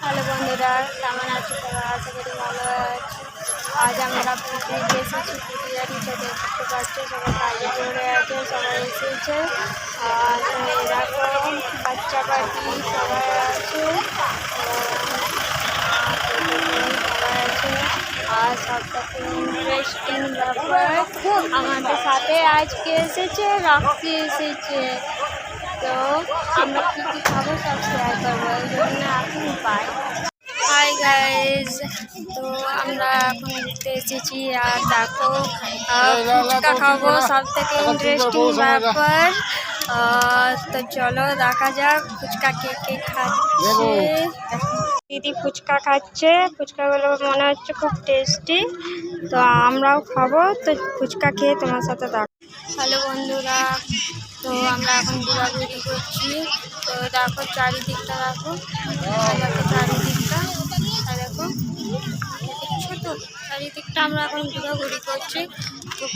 Hello বন্ধুরা, কেমন আছো সবাই? আশা করি ভালো আছো। আজ আমরা পিকনিক এসেছি কুটিয়ারিতে, দেখতে পাচ্ছি সবাই কাজে করে আছে, সবাই এসেছে। আর তো এরকম বাচ্চা পাখি সবাই আছে, সবাই আছে। আর সব থেকে ইন্টারেস্টিং ব্যাপার, আমাদের সাথে আজকে এসেছে রক্সি এসেছে। তো আমরা কী কী খাবো সব শেয়ার করবো, ওই জন্য এখন পাই। হাই গাইজ, তো আমরা এখন ঘুরতে এসেছি আর দেখো ফুচকা খাবো, সব থেকে ইন্টারেস্টিং ব্যাপার। তো চলো দেখা যাক ফুচকা কে কে খাচ্ছে। দিদি ফুচকা খাচ্ছে, ফুচকাগুলো মনে হচ্ছে খুব টেস্টি। তো আমরাও খাবো, তো ফুচকা খেয়ে তোমার সাথে দেখো। হ্যালো বন্ধুরা, তো আমরা এখন ঘোরাঘুরি করছি। তো দেখো চারিদিকটা, দেখো চারিদিকটা, দেখো দেখছো তো চারিদিকটা। আমরা এখন ঘোরাঘুরি করছি, খুব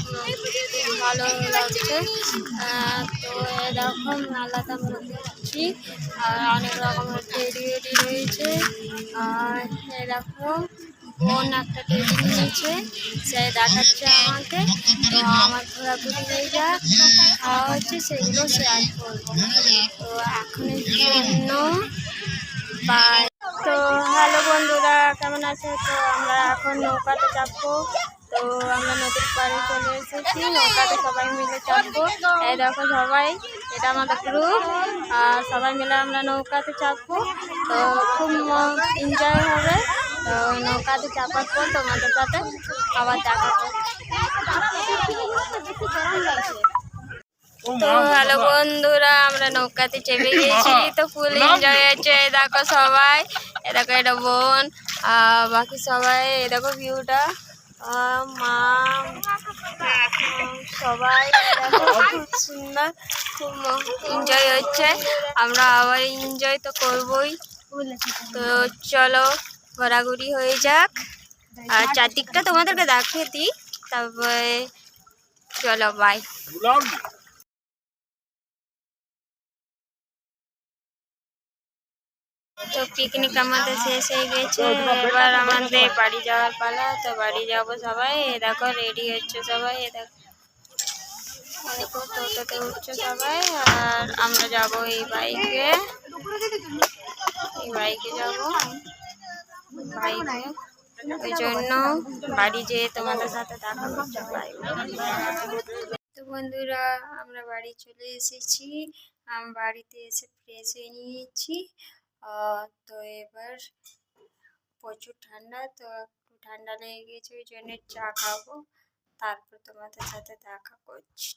ভালো লাগছে। তো এরকম মেলাতে আমরা ঘুরছি, আর অনেক রকমের টেডি টেডি রয়েছে। আর এরকম বোন একটা টেডি নিয়েছে, সে দেখাচ্ছে আমাকে। তো আমার ঘোরাঘুরি হয়ে যাক, খাওয়া হচ্ছে সেগুলো শেয়ার করবো। তো এখনের জন্য বাই। তো হ্যালো বন্ধুরা, কেমন আছে? তো আমরা এখন নৌকাতে চাপবো। তো আমরা নদীর পাড়ে চলে এসেছি, নৌকাতে সবাই মিলে চাপবো। এই দেখো সবাই, এটা আমাদের গ্রুপ, আর সবাই মিলে আমরা নৌকাতে চাপবো। তো খুব এনজয় হবে। তো নৌকাতে চাপার পর তোমাদের সাথে আবার দেখা করছি। তো হ্যালো বন্ধুরা, আমরা নৌকাতে চেপে গেছি, তো ফুল এনজয় হচ্ছে। দেখো সবাই, দেখো এটা বোন, বাকি সবাই দেখো ভিউটা, মা সবাই দেখো, খুব সুন্দর, খুব এনজয় হচ্ছে। আমরা আবার এনজয় তো করবোই। তো চলো ঘোরাঘুরি হয়ে যাক, আর চারদিকটা তোমাদেরকে দেখিয়ে দিই, তারপরে চলো বাই। তো পিকনিক আমাদের শেষ হয়ে গেছে, এবার আমাদের বাড়ি যাওয়ার পালা। তো বাড়ি যাবো সবাই, এ দেখো রেডি হচ্ছে সবাই, এ দেখো টোটোতে উঠছে সবাই। আর আমরা যাব এই বাইকে যাবো বাইকে, ওই জন্য বাড়ি যেয়ে তোমাদের সাথে দেখা করতে পারি। তো বন্ধুরা, আমরা বাড়ি চলে এসেছি। বাড়িতে এসে ফ্রেশ হয়ে নিয়েছি। তো এবার প্রচুর ঠান্ডা, তো একটু ঠান্ডা লেগে গেছে, ওই জন্য চা খাবো, তারপর তোমাদের সাথে দেখা করছি।